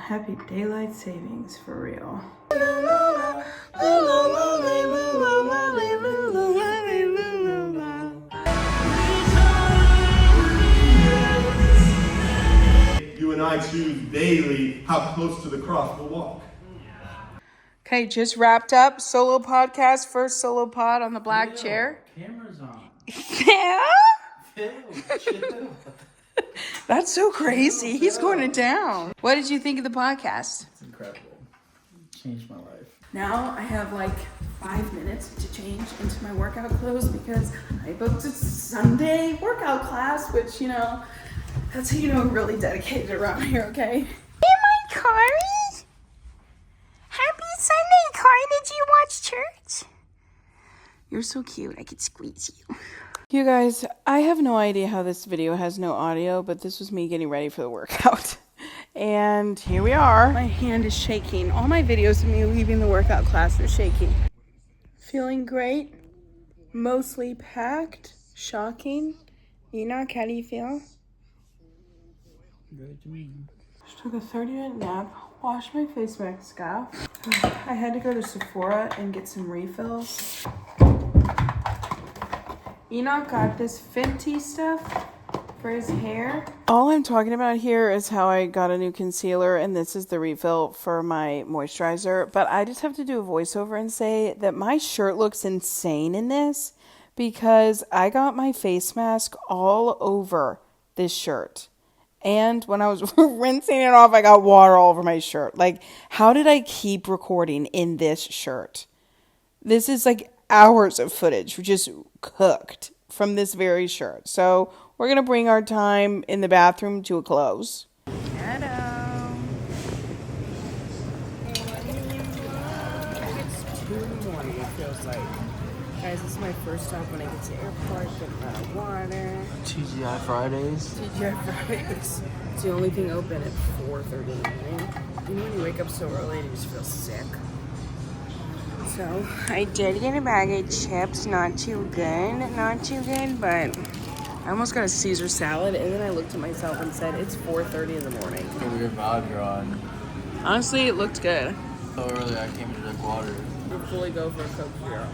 Happy daylight savings for real. You and I choose daily how close to the cross we'll walk. Okay, just wrapped up solo podcast, first solo pod on the black chair. Camera's on. Yeah? Chill. That's so crazy. He's going to town. What did you think of the podcast? It's incredible. Changed my life. Now I have like 5 minutes to change into my workout clothes because I booked a Sunday workout class, which, you know, that's how you know really dedicated around here, okay? Hey, my Corey! Happy Sunday, Corey! Did you watch church? You're so cute. I could squeeze you. You guys, I have no idea how this video has no audio, but this was me getting ready for the workout. And here we are. My hand is shaking. All my videos of me leaving the workout class are shaking. Feeling great. Mostly packed. Shocking. Enoch, how do you feel? Good to me. Just took a 30-minute nap. Washed my face mask off. I had to go to Sephora and get some refills. Enoch got this Fenty stuff for his hair. All I'm talking about here is how I got a new concealer, and this is the refill for my moisturizer. But I just have to do a voiceover and say that my shirt looks insane in this because I got my face mask all over this shirt. And when I was rinsing it off, I got water all over my shirt. Like, how did I keep recording in this shirt? This is like hours of footage just cooked from this very shirt. So we're going to bring our time in the bathroom to a close. Hello. It's 2 in the morning, it feels like. Guys, this is my first stop when I get to the airport, getting out of water. TGI Fridays. TGI Fridays. It's the only thing open at 4:30 in the morning. You know when you wake up so early and you just feel sick? So, I did get a bag of chips. Not too good, but I almost got a Caesar salad, and then I looked at myself and said, it's 4:30 in the morning. What a weird vibe you're on. Honestly, it looked good. So early I came to drink water. We'll fully go for a Coke Zero.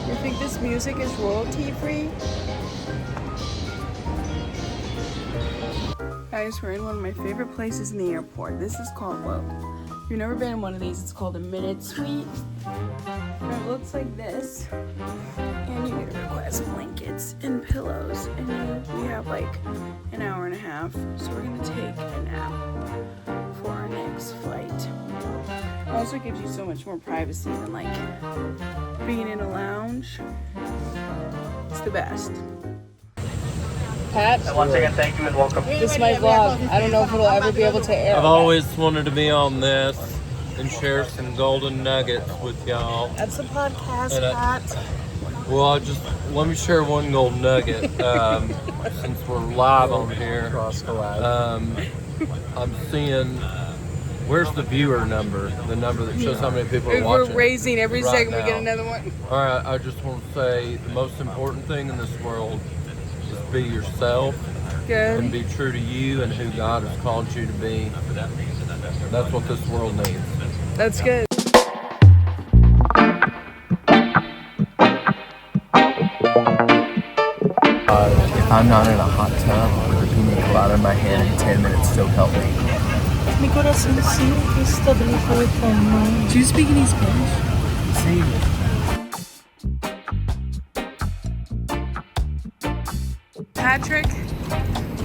You think this music is royalty free? Guys, we're in one of my favorite places in the airport. This is called, whoa. If you've never been in one of these, it's called a Minute Suite. And it looks like this. And you can request blankets and pillows. And we have like an hour and a half. So we're gonna take a nap for our next flight. It also gives you so much more privacy than like being in a lounge. It's the best. Pat, Once again, thank you and welcome. this is my vlog. I don't know if it'll ever be able to air. I've always wanted to be on this and share some golden nuggets with y'all. That's a podcast, And Pat. Well, let me share one golden nugget since we're live on here. I'm seeing, where's the viewer number? The number that shows how many people are watching. We're raising every right second we get now. another one. All right, I just want to say the most important thing in this world is be yourself and Good. be true to you and who God has called you to be. That's what this world needs. That's good. If I'm not in a hot tub with a pina colada in my hand in 10 minutes, still help me. Mi corazoncito está dentro de tu mano. Do you speak any Spanish? See? Patrick,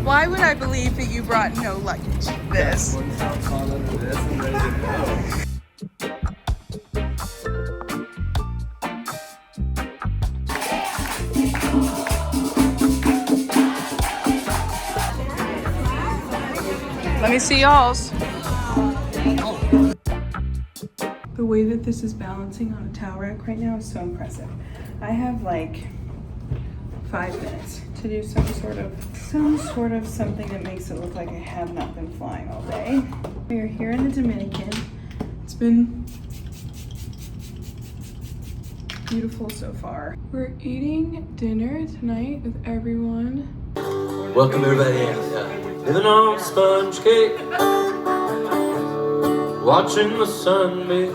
why would I believe that you brought no luggage? This. Let me see y'all's. The way that this is balancing on a towel rack right now is so impressive. I have like 5 minutes to do some sort of something that makes it look like I have not been flying all day. We are here in the Dominican. It's been beautiful so far. We're eating dinner tonight with everyone. Welcome everybody. Living on sponge cake, watching the sun bathe,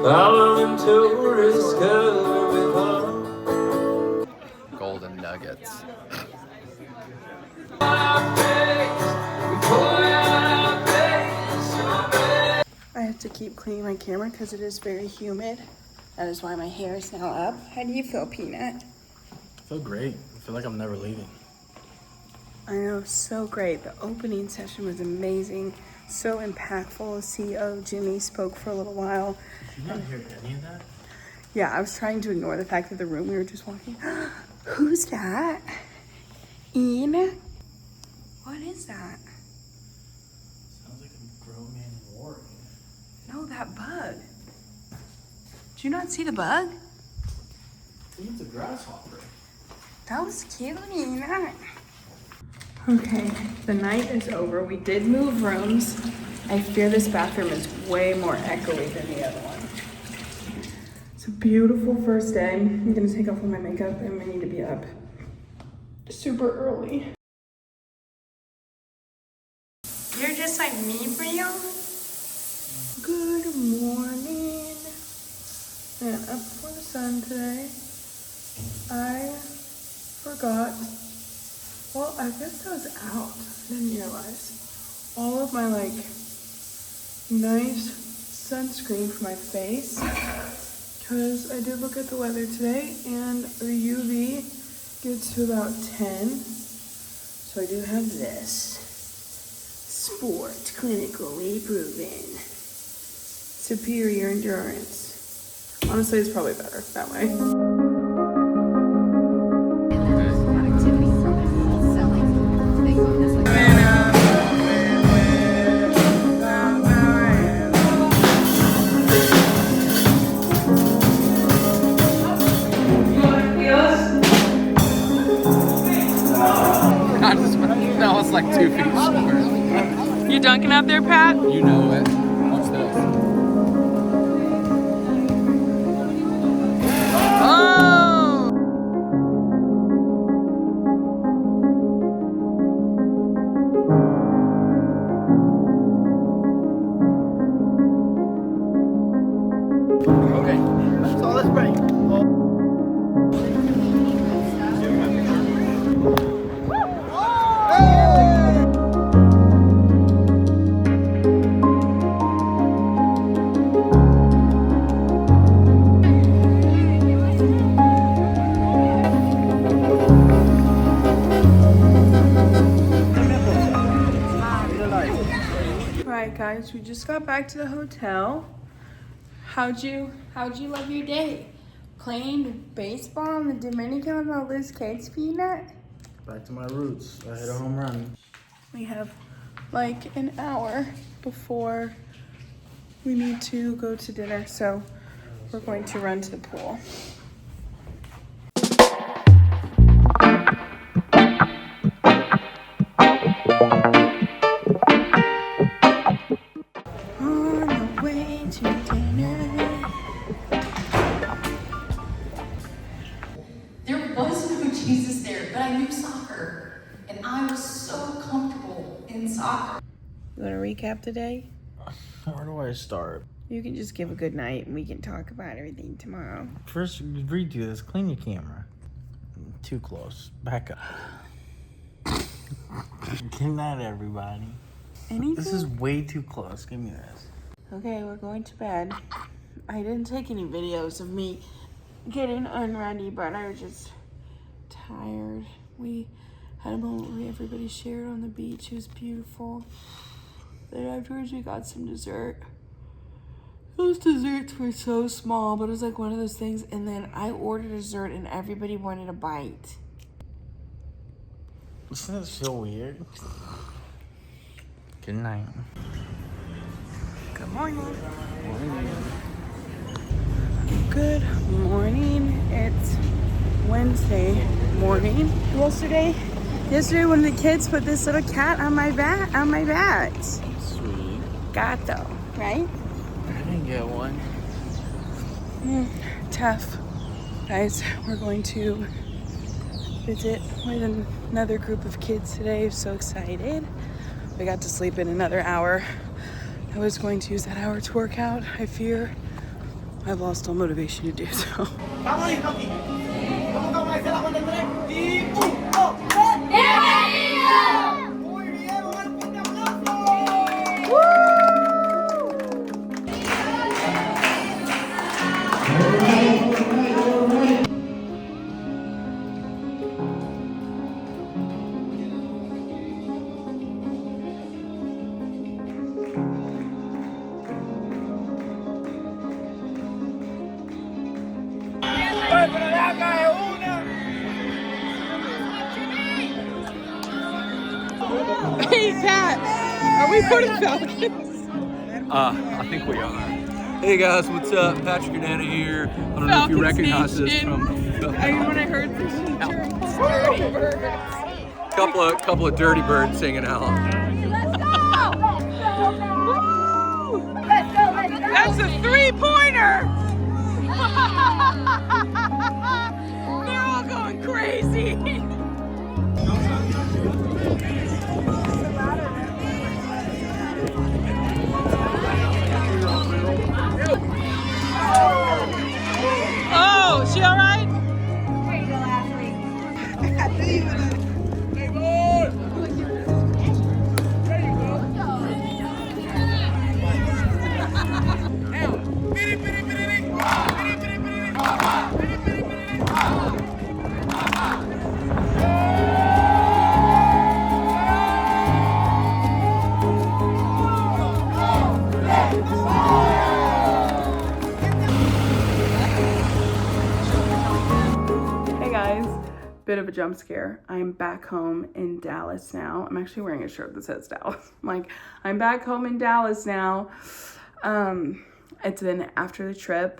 following tourists covered with Golden nuggets. I have to keep cleaning my camera because it is very humid. That is why my hair is now up. How do you feel, Peanut? I feel great. I feel like I'm never leaving. I know, so great. The opening session was amazing. So impactful. CEO Jimmy spoke for a little while. Did you not hear any of that? Yeah, I was trying to ignore the fact that the room we were just walking. Who's that? Ian? What is that? Sounds like a grown man warring. No, that bug. Did you not see the bug? I think it's a grasshopper. That was cute, Ian. Okay, the night is over. We did move rooms. I fear this bathroom is way more echoey than the other one. It's a beautiful first day. I'm gonna take off all my makeup and I need to be up super early. You're just like me for you? Good morning. And up before the sun today. I forgot. Well, I guess I was out. I didn't realize. All of my like nice sunscreen for my face. Because I did look at the weather today and the UV gets to about 10. So I do have this. Sport, clinically proven. Superior endurance. Honestly, it's probably better that way. Now it's like 2 feet short. You dunking out there, Pat? You know it. Watch this. Oh! Okay. So let's break. Alright guys, we just got back to the hotel. How'd you love your day? Playing baseball in the Dominican with all those kids, Peanut? Back to my roots. I hit a home run. We have like an hour before we need to go to dinner, so we're going to run to the pool. On the way to dinner. There was no Jesus there, but I knew soccer, and I was so comfortable in soccer. You want to recap today? Where do I start? You can just give a good night and we can talk about everything tomorrow. First, redo this. Clean your camera. Too close. Back up. Good night, everybody. Anything? This is way too close. Give me this. Okay, we're going to bed. I didn't take any videos of me getting unready, but I was just tired. We had a moment where everybody shared on the beach. It was beautiful. Then afterwards we got some dessert. Those desserts were so small, but it was like one of those things. And then I ordered dessert and everybody wanted a bite. Doesn't that feel weird? Good night. Good morning. Good morning. It's Wednesday morning. Yesterday, one of the kids put this little cat on my bat. Sweet. Gato, right? I didn't get one. Tough. Guys, we're going to visit with another group of kids today. So excited. We got to sleep in another hour. I was going to use that hour to work out. I fear I've lost all motivation to do so. Hey, Pat, are we part of the Falcons? I think we are. Hey guys, what's up? Patrick and Anna here. I don't know if you recognize us from When I heard this dirty birds. couple of dirty birds singing out. That's a 3-pointer! They're all going crazy. Oh, she all right? There you go, Ashley. I knew you were bit of a jump scare. I'm back home in Dallas now. I'm actually wearing a shirt that says Dallas. I'm back home in Dallas now. It's been after the trip,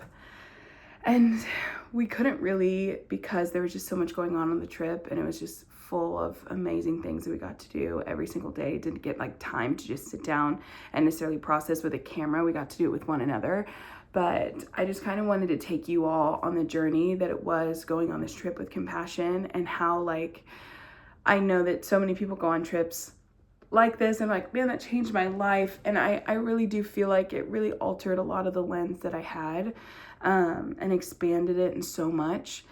and we couldn't really, because there was just so much going on the trip, and it was just full of amazing things that we got to do every single day. Didn't get time to just sit down and necessarily process with a camera. We got to do it with one another. But I just kind of wanted to take you all on the journey that it was going on this trip with Compassion, and how I know that so many people go on trips like this and man, that changed my life. And I really do feel like it really altered a lot of the lens that I had, and expanded it in so much.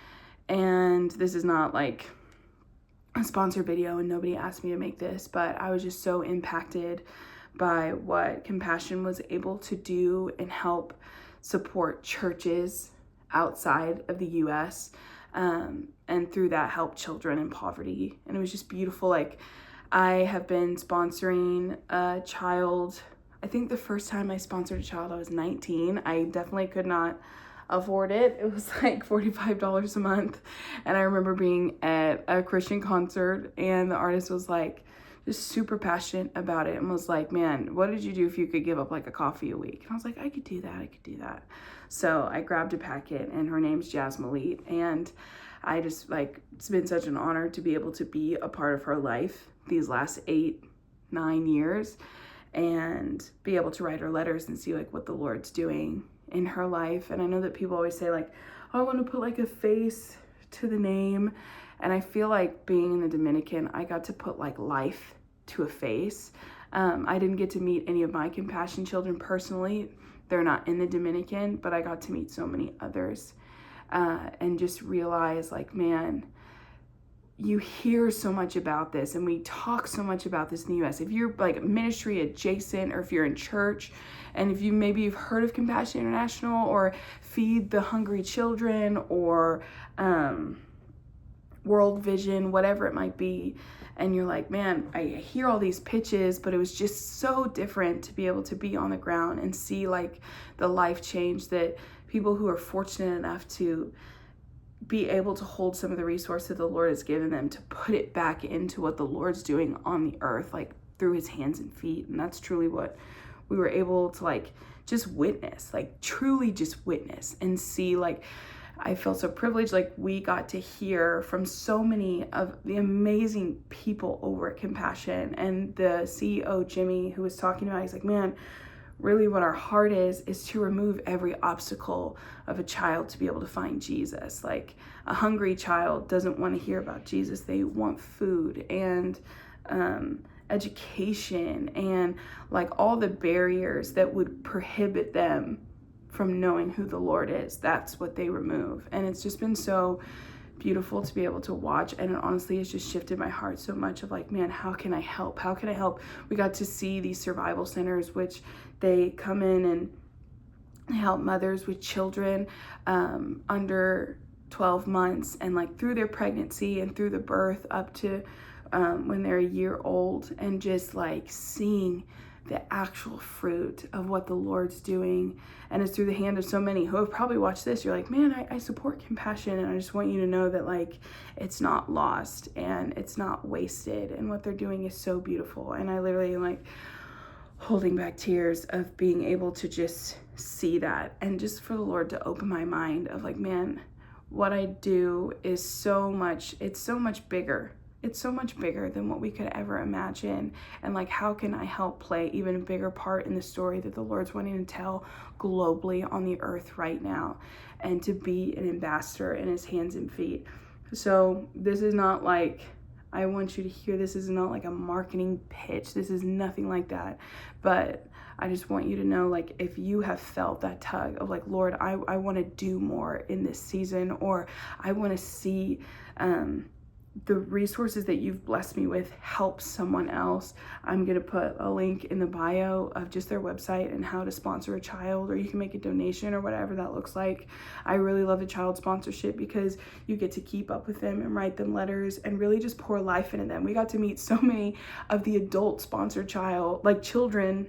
And this is not a sponsored video, and nobody asked me to make this, but I was just so impacted by what Compassion was able to do and help support churches outside of the US, and through that help children in poverty. And it was just beautiful. I have been sponsoring a child. I think the first time I sponsored a child I was 19. I definitely could not afford it. It was $45 a month. And I remember being at a Christian concert, and the artist was just super passionate about it, and was man, what did you do if you could give up a coffee a week? And I was I could do that. So I grabbed a packet, and her name's Jazz Malit, and I just it's been such an honor to be able to be a part of her life these last 8-9 years, and be able to write her letters and see what the Lord's doing in her life. And I know that people always say oh, I want to put a face to the name. And I feel being in the Dominican, I got to put life to a face. I didn't get to meet any of my Compassion children personally. They're not in the Dominican, but I got to meet so many others, and just realize man, you hear so much about this, and we talk so much about this in the US. If you're ministry adjacent, or if you're in church, and if you've heard of Compassion International, or Feed the Hungry Children, or World Vision, whatever it might be, and you're man, I hear all these pitches, but it was just so different to be able to be on the ground and see the life change that people who are fortunate enough to be able to hold some of the resources the Lord has given them to put it back into what the Lord's doing on the earth, through his hands and feet. And that's truly what we were able to just witness, truly just witness and see. I feel so privileged. We got to hear from so many of the amazing people over at Compassion, and the CEO, Jimmy, who was talking about, he's man, really what our heart is to remove every obstacle of a child to be able to find Jesus. Like a hungry child doesn't want to hear about Jesus. They want food and education and like all the barriers that would prohibit them from knowing who the Lord is. That's what they remove. And it's just been so beautiful to be able to watch, and it honestly has just shifted my heart so much of like, man, how can I help? How can I help? We got to see these survival centers, which they come in and help mothers with children under 12 months and like through their pregnancy and through the birth up to when they're a year old, and just like seeing the actual fruit of what the Lord's doing. And it's through the hand of so many who have probably watched this. You're like, man, I support compassion, and I just want you to know that like it's not lost and it's not wasted, and what they're doing is so beautiful. And I literally am like holding back tears of being able to just see that, and just for the Lord to open my mind of like, man, what I do is so much bigger. It's so much bigger than what we could ever imagine. And like, how can I help play even a bigger part in the story that the Lord's wanting to tell globally on the earth right now, and to be an ambassador in his hands and feet. So this is not like, I want you to hear, this is not like a marketing pitch. This is nothing like that. But I just want you to know, like, if you have felt that tug of like, Lord, I want to do more in this season, or I want to see the resources that you've blessed me with help someone else, I'm going to put a link in the bio of just their website and how to sponsor a child, or you can make a donation or whatever that looks like. I really love the child sponsorship because you get to keep up with them and write them letters and really just pour life into them. We got to meet so many of the adult sponsored children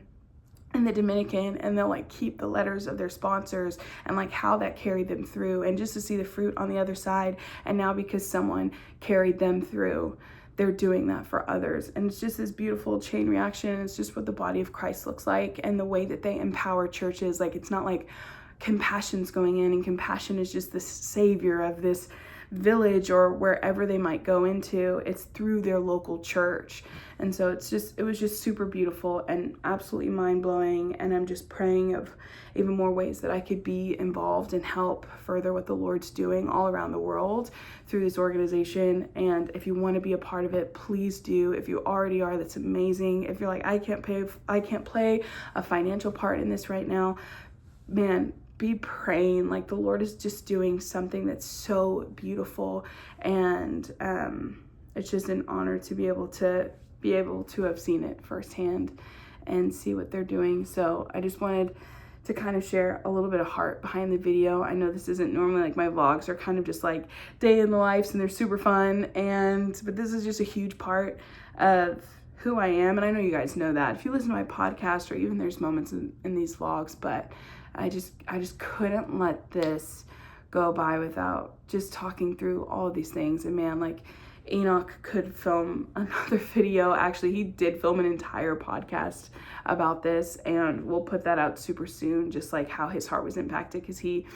in the Dominican, and they'll like keep the letters of their sponsors and like how that carried them through, and just to see the fruit on the other side. And now because someone carried them through, they're doing that for others. And it's just this beautiful chain reaction. It's just what the body of Christ looks like, and the way that they empower churches. Like, it's not like compassion's going in and compassion is just the savior of this village or wherever they might go into. It's through their local church. And so it was just super beautiful and absolutely mind-blowing. And I'm just praying of even more ways that I could be involved and help further what the Lord's doing all around the world through this organization. And if you want to be a part of it, please do. If you already are, that's amazing. If you're like, I can't play a financial part in this right now, man, be praying. Like, the Lord is just doing something that's so beautiful, and it's just an honor to be able to have seen it firsthand and see what they're doing. So I just wanted to kind of share a little bit of heart behind the video. I know this isn't normally like my vlogs are kind of just like day in the lives, and they're super fun, but this is just a huge part of who I am. And I know you guys know that if you listen to my podcast, or even there's moments in these vlogs, but I just couldn't let this go by without just talking through all of these things. And man, like, Enoch could film another video. Actually, he did film an entire podcast about this, and we'll put that out super soon, just like how his heart was impacted, because his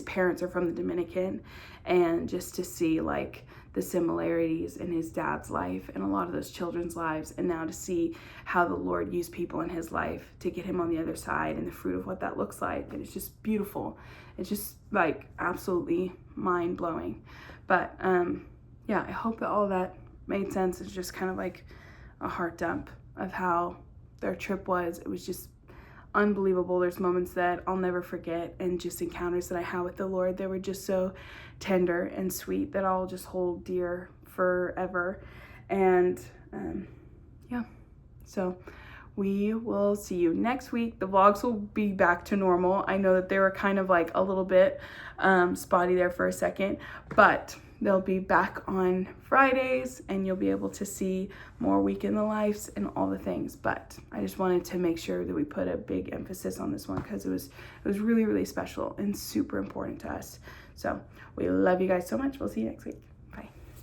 parents are from the Dominican, and just to see like the similarities in his dad's life and a lot of those children's lives, and now to see how the Lord used people in his life to get him on the other side, and the fruit of what that looks like. And it's just beautiful. It's just like absolutely mind-blowing. But yeah, I hope that all that made sense. It's just kind of like a heart dump of how their trip was. It was just unbelievable. There's moments that I'll never forget, and just encounters that I had with the Lord. They were just so tender and sweet that I'll just hold dear forever. And yeah, so we will see you next week. The vlogs will be back to normal. I know that they were kind of like a little bit spotty there for a second, but they'll be back on Fridays, and you'll be able to see more week in the lives and all the things. But I just wanted to make sure that we put a big emphasis on this one, because it was really, really special and super important to us. So we love you guys so much. We'll see you next week.